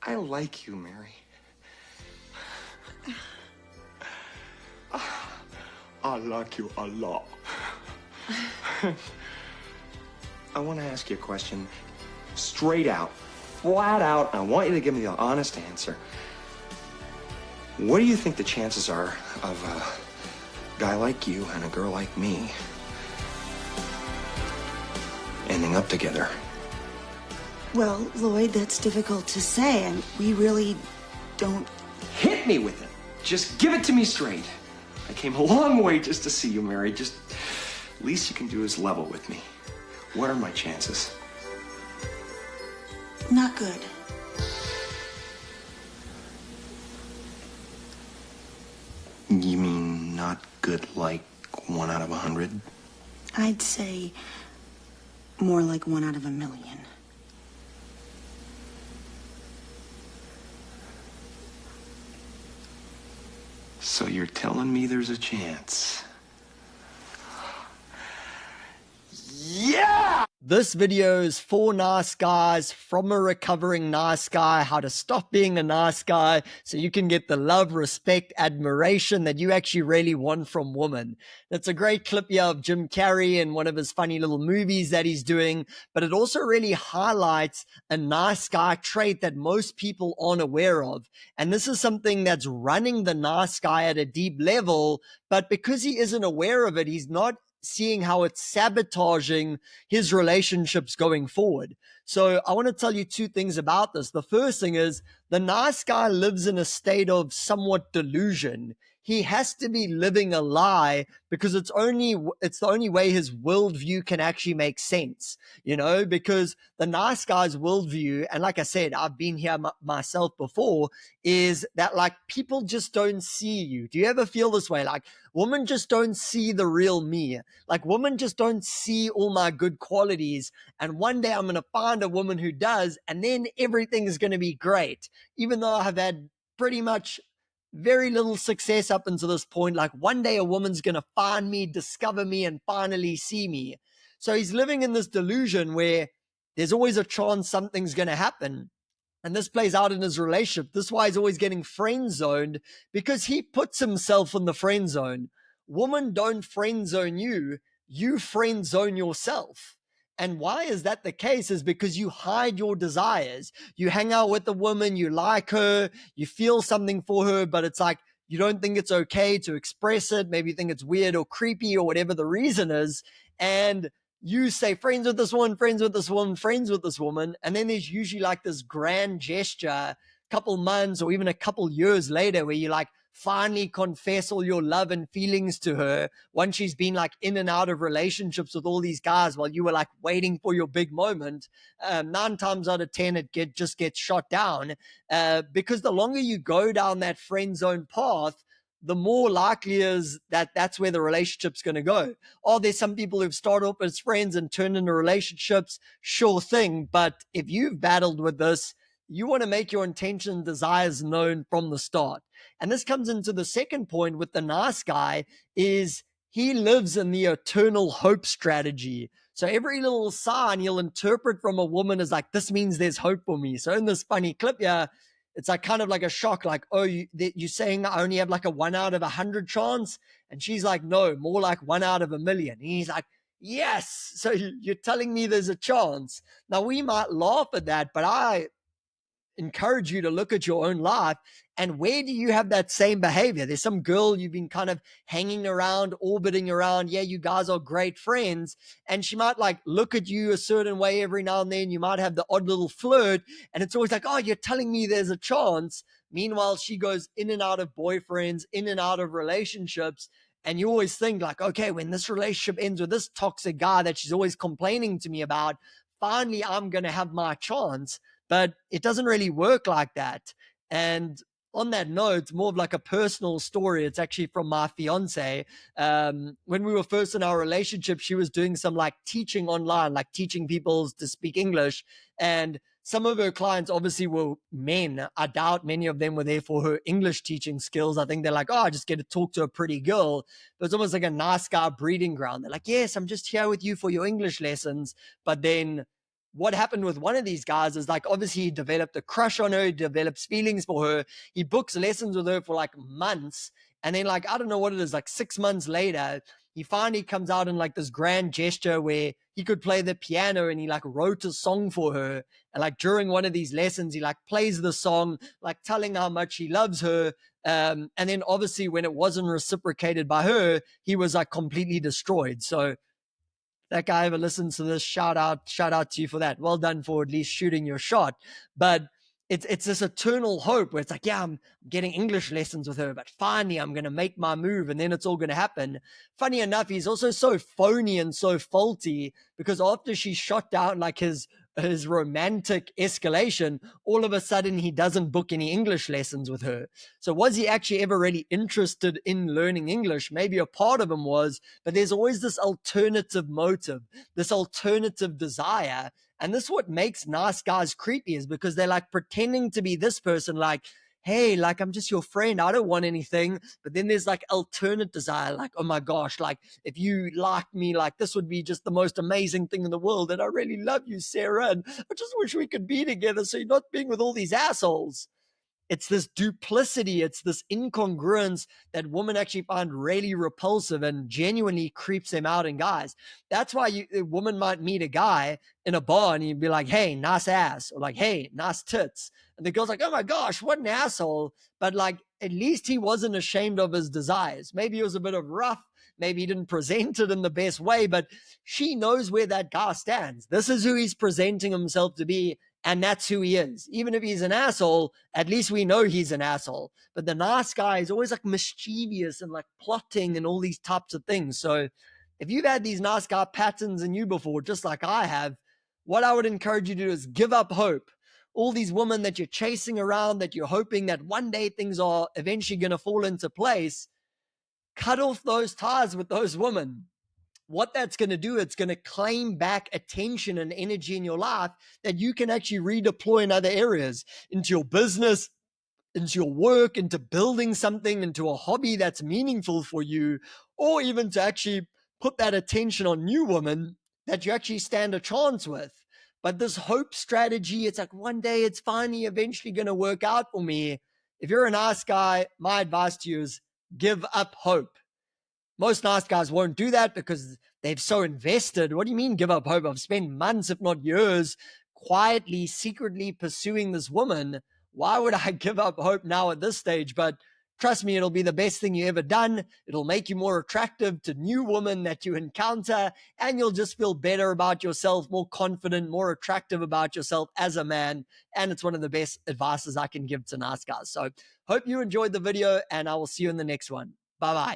I like you, Mary. I like you a lot. I want to ask you a question straight out, flat out. I want you to give me the honest answer. What do you think the chances are of a guy like you and a girl like me ending up together? Well, Lloyd, that's difficult to say, and we really don't... Hit me with it. Just give it to me straight. I came a long way just to see you, Mary. Just, least you can do is level with me. What are my chances? Not good. You mean not good like 1 out of 100? I'd say more like 1 out of 1,000,000. So you're telling me there's a chance? Yeah! This video is for nice guys, from a recovering nice guy, how to stop being a nice guy so you can get the love, respect, admiration that you actually really want from women. It's a great clip here of Jim Carrey in one of his funny little movies that he's doing, but it also really highlights a nice guy trait that most people aren't aware of. And this is something that's running the nice guy at a deep level, but because he isn't aware of it, he's not seeing how it's sabotaging his relationships going forward. So I want to tell you 2 things about this. The first thing is the nice guy lives in a state of somewhat delusion. He has to be living a lie because it's the only way his worldview can actually make sense, because the nice guy's worldview, and like I said, I've been here myself before, is that like people just don't see you. Do you ever feel this way? Like women just don't see the real me. Like women just don't see all my good qualities. And one day I'm going to find a woman who does, and then everything is going to be great. Even though I've had pretty much very little success up until this point, like one day a woman's going to find me, discover me, and finally see me. So he's living in this delusion where there's always a chance something's going to happen. And this plays out in his relationship. This is why he's always getting friend zoned, because he puts himself in the friend zone. Woman, don't friend zone you. You friend zone yourself. And why is that the case? Is because you hide your desires. You hang out with a woman, you like her, you feel something for her, but it's like you don't think it's okay to express it. Maybe you think it's weird or creepy or whatever the reason is. And you say friends with this one, friends with this woman, friends with this woman. And then there's usually like this grand gesture, a couple months or even a couple years later, where you like finally confess all your love and feelings to her once she's been like in and out of relationships with all these guys while you were like waiting for your big moment. 9 times out of 10, it just gets shot down because the longer you go down that friend zone path, the more likely is that that's where the relationship's going to go. Oh, there's some people who've started off as friends and turned into relationships. Sure thing. But if you've battled with this, you want to make your intention and desires known from the start. And this comes into the second point with the nice guy, is he lives in the eternal hope strategy. So every little sign he'll interpret from a woman is like, this means there's hope for me. So in this funny clip here, it's like kind of like a shock, like, oh, you're saying I only have like a 1 out of 100 chance? And she's like, no, more like 1 out of 1,000,000. And he's like, yes. So you're telling me there's a chance. Now we might laugh at that, but I encourage you to look at your own life, and where do you have that same behavior? There's some girl you've been kind of hanging around, orbiting around. Yeah, you guys are great friends, and she might like look at you a certain way every now and then. You might have the odd little flirt, and it's always like, oh, you're telling me there's a chance. Meanwhile, she goes in and out of boyfriends, in and out of relationships. And you always think like, okay, when this relationship ends with this toxic guy that she's always complaining to me about, finally I'm going to have my chance. But it doesn't really work like that. And on that note, more of like a personal story. It's actually from my fiance. When we were first in our relationship, she was doing some like teaching online, like teaching people to speak English. And some of her clients obviously were men. I doubt many of them were there for her English teaching skills. I think they're like, oh, I just get to talk to a pretty girl. But it's almost like a nice guy breeding ground. They're like, yes, I'm just here with you for your English lessons. But then what happened with one of these guys is like, obviously he developed a crush on her, he develops feelings for her. He books lessons with her for like months. And then like, I don't know what it is, like 6 months later, he finally comes out in like this grand gesture where he could play the piano, and he like wrote a song for her. And like during one of these lessons, he like plays the song, like telling how much he loves her. And then obviously when it wasn't reciprocated by her, he was like completely destroyed. So that guy ever listens to this, shout out to you for that. Well done for at least shooting your shot. But it's this eternal hope where it's like, yeah, I'm getting English lessons with her, but finally I'm going to make my move and then it's all going to happen. Funny enough, he's also so phony and so faulty, because after she shot down like his romantic escalation, all of a sudden he doesn't book any English lessons with her. So was he actually ever really interested in learning English? Maybe a part of him was, but there's always this alternative motive, this alternative desire. And this is what makes nice guys creepy, is because they're like pretending to be this person, like, hey, like, I'm just your friend, I don't want anything. But then there's like alternate desire, like, oh my gosh, like, if you like me, like, this would be just the most amazing thing in the world. And I really love you, Sarah. And I just wish we could be together so you're not being with all these assholes. It's this duplicity, it's this incongruence that women actually find really repulsive and genuinely creeps them out in guys. That's why a woman might meet a guy in a bar and you'd be like, hey, nice ass, or like, hey, nice tits. And the girl's like, oh my gosh, what an asshole. But like, at least he wasn't ashamed of his desires. Maybe he was a bit of rough. Maybe he didn't present it in the best way, but she knows where that guy stands. This is who he's presenting himself to be. And that's who he is. Even if he's an asshole, at least we know he's an asshole. But the nice guy is always like mischievous and like plotting and all these types of things. So if you've had these nice guy patterns in you before, just like I have, what I would encourage you to do is give up hope. All these women that you're chasing around, that you're hoping that one day things are eventually going to fall into place, cut off those ties with those women. What that's going to do, it's going to claim back attention and energy in your life that you can actually redeploy in other areas, into your business, into your work, into building something, into a hobby that's meaningful for you, or even to actually put that attention on new women that you actually stand a chance with. But this hope strategy, it's like one day it's finally eventually going to work out for me. If you're a nice guy, my advice to you is give up hope. Most nice guys won't do that because they've so invested. What do you mean give up hope? I've spent months, if not years, quietly, secretly pursuing this woman. Why would I give up hope now at this stage? But trust me, it'll be the best thing you ever done. It'll make you more attractive to new women that you encounter, and you'll just feel better about yourself, more confident, more attractive about yourself as a man. And it's one of the best advices I can give to nice guys. So hope you enjoyed the video, and I will see you in the next one. Bye-bye.